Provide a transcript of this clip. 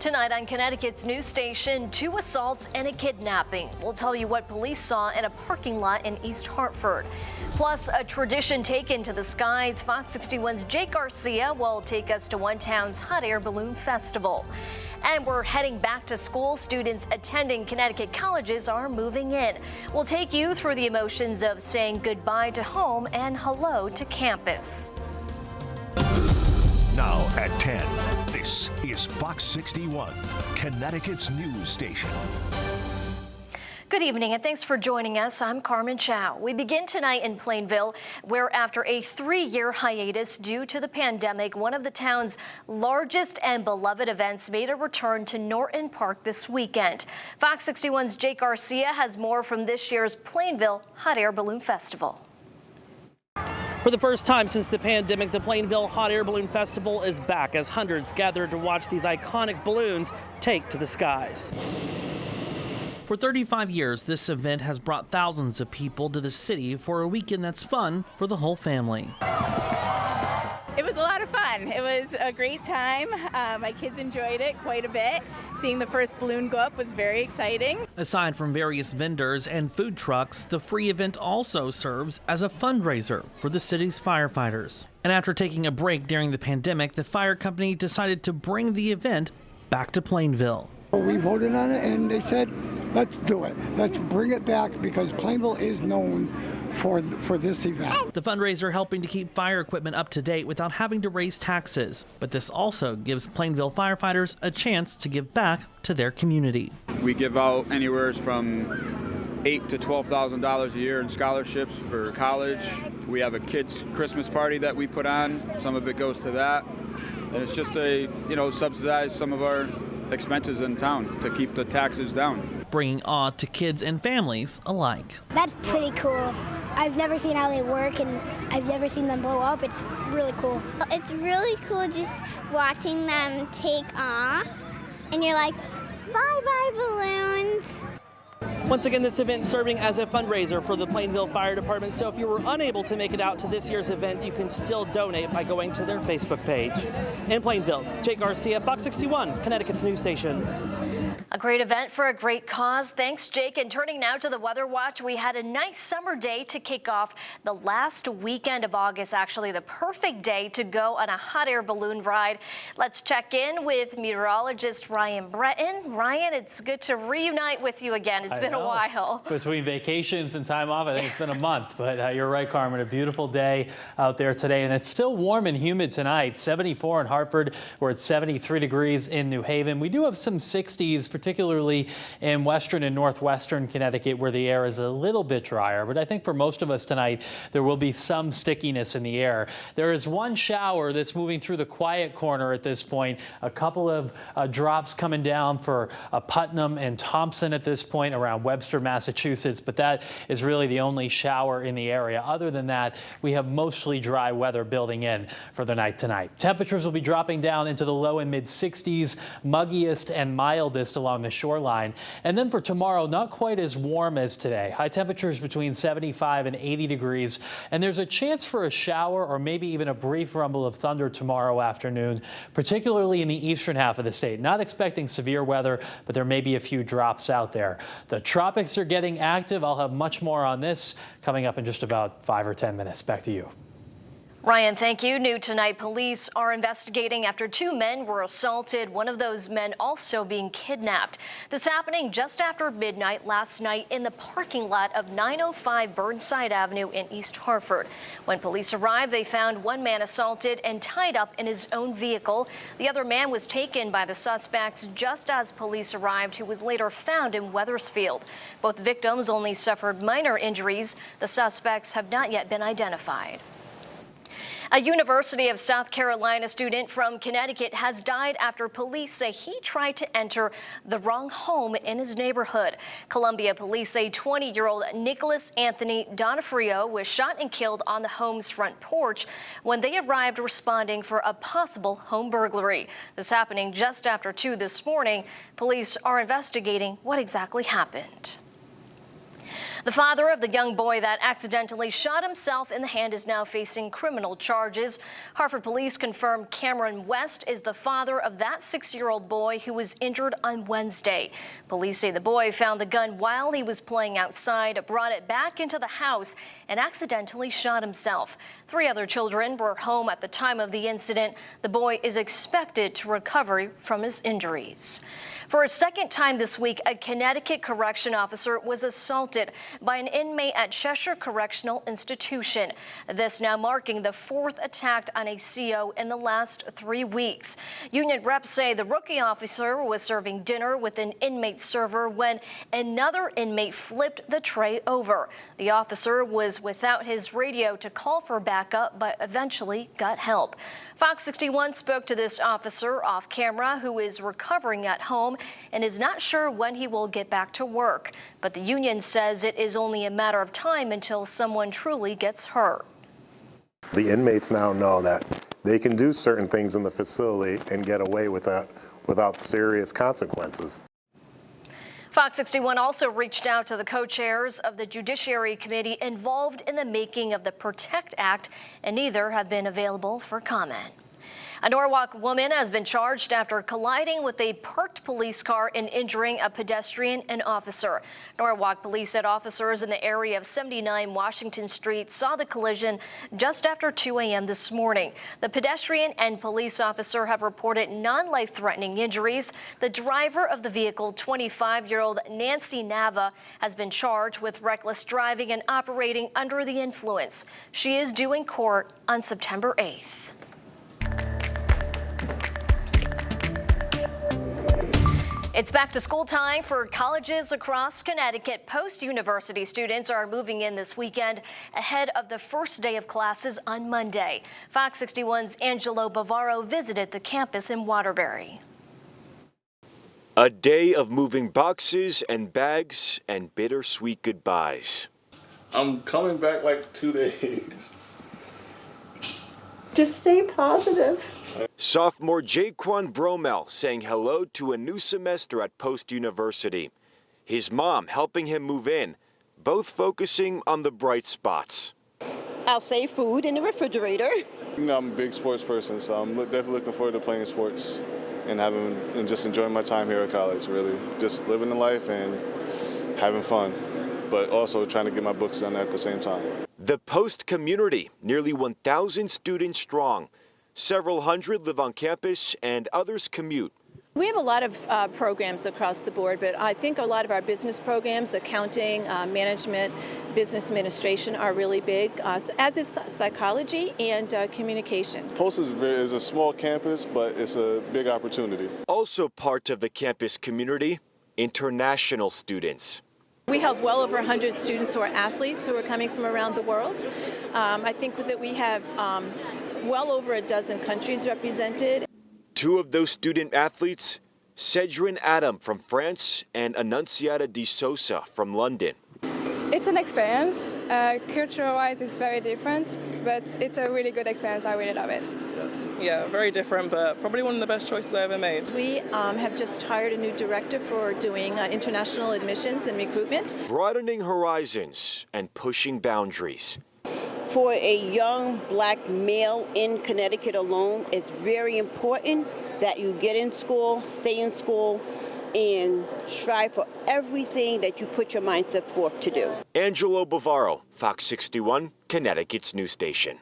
Tonight on Connecticut's news station, 2 assaults and a kidnapping. We'll tell you what police saw in a parking lot in East Hartford. Plus, a tradition taken to the skies. Fox 61's Jake Garcia will take us to one town's hot air balloon festival. And we're heading back to school. Students attending Connecticut colleges are moving in. We'll take you through the emotions of saying goodbye to home and hello to campus. Now at 10, this is Fox 61, Connecticut's news station. Good evening and thanks for joining us. I'm Carmen Chow. We begin tonight in Plainville, where after a 3-year hiatus due to the pandemic, one of the town's largest and beloved events made a return to Norton Park this weekend. Fox 61's Jake Garcia has more from this year's Plainville Hot Air Balloon Festival. For the first time since the pandemic, the Plainville Hot Air Balloon Festival is back as hundreds gather to watch these iconic balloons take to the skies. For 35 years, this event has brought thousands of people to the city for a weekend that's fun for the whole family. It was a lot of fun. It was a great time. My kids enjoyed it quite a bit. Seeing the first balloon go up was very exciting. Aside from various vendors and food trucks, the free event also serves as a fundraiser for the city's firefighters. And after taking a break during the pandemic, the fire company decided to bring the event back to Plainville. We voted on it and they said, let's do it. Let's bring it back because Plainville is known for this event. The fundraiser helping to keep fire equipment up to date without having to raise taxes. But this also gives Plainville firefighters a chance to give back to their community. We give out anywhere from $8,000 to $12,000 a year in scholarships for college. We have a kids' Christmas party that we put on. Some of it goes to that. And it's just to, subsidize some of our expenses in town to keep the taxes down. Bringing awe to kids and families alike. That's pretty cool. I've never seen how they work and I've never seen them blow up. It's really cool. It's really cool just watching them take off and you're like, bye-bye balloons. Once again, this event serving as a fundraiser for the Plainville Fire Department. So if you were unable to make it out to this year's event, you can still donate by going to their Facebook page. In Plainville, Jake Garcia, Fox 61, Connecticut's news station. A great event for a great cause. Thanks, Jake. And turning now to the Weather Watch, we had a nice summer day to kick off the last weekend of August, actually the perfect day to go on a hot air balloon ride. Let's check in with meteorologist Ryan Breton. Ryan, it's good to reunite with you again. It's been a while. Between vacations and time off, I think it's been a month. But you're right, Carmen, a beautiful day out there today. And it's still warm and humid tonight. 74 in Hartford. We're at 73 degrees in New Haven. We do have some 60s, particularly in western and northwestern Connecticut, where the air is a little bit drier. But I think for most of us tonight, there will be some stickiness in the air. There is one shower that's moving through the quiet corner at this point. A couple of drops coming down for Putnam and Thompson at this point around Webster, Massachusetts. But that is really the only shower in the area. Other than that, we have mostly dry weather building in for the night tonight. Temperatures will be dropping down into the low and mid 60s, muggiest and mildest along the shoreline. And then for tomorrow, not quite as warm as today. High temperatures between 75 and 80 degrees. And there's a chance for a shower or maybe even a brief rumble of thunder tomorrow afternoon, particularly in the eastern half of the state. Not expecting severe weather, but there may be a few drops out there. The tropics are getting active. I'll have much more on this coming up in just about 5 or 10 minutes. Back to you. Ryan, thank you. New tonight, police are investigating after 2 men were assaulted, one of those men also being kidnapped. This happening just after midnight last night in the parking lot of 905 Burnside Avenue in East Hartford. When police arrived, they found one man assaulted and tied up in his own vehicle. The other man was taken by the suspects just as police arrived, who was later found in Wethersfield. Both victims only suffered minor injuries. The suspects have not yet been identified. A University of South Carolina student from Connecticut has died after police say he tried to enter the wrong home in his neighborhood. Columbia police say 20-year-old Nicholas Anthony Donofrio was shot and killed on the home's front porch when they arrived responding for a possible home burglary. This happening just after 2 this morning. Police are investigating what exactly happened. The father of the young boy that accidentally shot himself in the hand is now facing criminal charges. Hartford police confirmed Cameron West is the father of that 6-year-old boy who was injured on Wednesday. Police say the boy found the gun while he was playing outside, brought it back into the house, and accidentally shot himself. 3 other children were home at the time of the incident. The boy is expected to recover from his injuries. For a second time this week, a Connecticut correction officer was assaulted by an inmate at Cheshire Correctional Institution. This now marking the 4th attack on a CO in the last 3 weeks. Union reps say the rookie officer was serving dinner with an inmate server when another inmate flipped the tray over. The officer was without his radio to call for backup, but eventually got help. Fox 61 spoke to this officer off camera, who is recovering at home and is not sure when he will get back to work. But the union says it is only a matter of time until someone truly gets hurt. The inmates now know that they can do certain things in the facility and get away with that without serious consequences. Fox 61 also reached out to the co-chairs of the Judiciary Committee involved in the making of the PROTECT Act, and neither have been available for comment. A Norwalk woman has been charged after colliding with a parked police car and injuring a pedestrian and officer. Norwalk police said officers in the area of 79 Washington Street saw the collision just after 2 a.m. this morning. The pedestrian and police officer have reported non-life-threatening injuries. The driver of the vehicle, 25-year-old Nancy Nava, has been charged with reckless driving and operating under the influence. She is due in court on September 8th. It's back to school time for colleges across Connecticut. Post-university students are moving in this weekend ahead of the first day of classes on Monday. Fox 61's Angelo Bavaro visited the campus in Waterbury. A day of moving boxes and bags and bittersweet goodbyes. I'm coming back like 2 days. Just stay positive. Sophomore Jaquan Bromell saying hello to a new semester at Post University. His mom helping him move in, both focusing on the bright spots. I'll save food in the refrigerator. You know, I'm a big sports person, so I'm definitely looking forward to playing sports and just enjoying my time here at college, really. Just living the life and having fun, but also trying to get my books done at the same time. The Post community, nearly 1,000 students strong. Several hundred live on campus and others commute. We have a lot of programs across the board, but I think a lot of our business programs, accounting, management, business administration are really big, as is psychology and communication. Post is a small campus, but it's a big opportunity. Also part of the campus community, international students. We have well over 100 students who are athletes who are coming from around the world. I think that we have well over a dozen countries represented. 2 of those student athletes, Cedrin Adam from France and Annunciata Di Sosa from London. It's an experience. Culture-wise, it's very different, but it's a really good experience. I really love it. Yeah, very different, but probably one of the best choices I ever made. We have just hired a new director for doing international admissions and recruitment. Broadening horizons and pushing boundaries. For a young black male in Connecticut alone, it's very important that you get in school, stay in school, and strive for everything that you put your mindset forth to do. Angelo Bavaro, Fox 61, Connecticut's news station.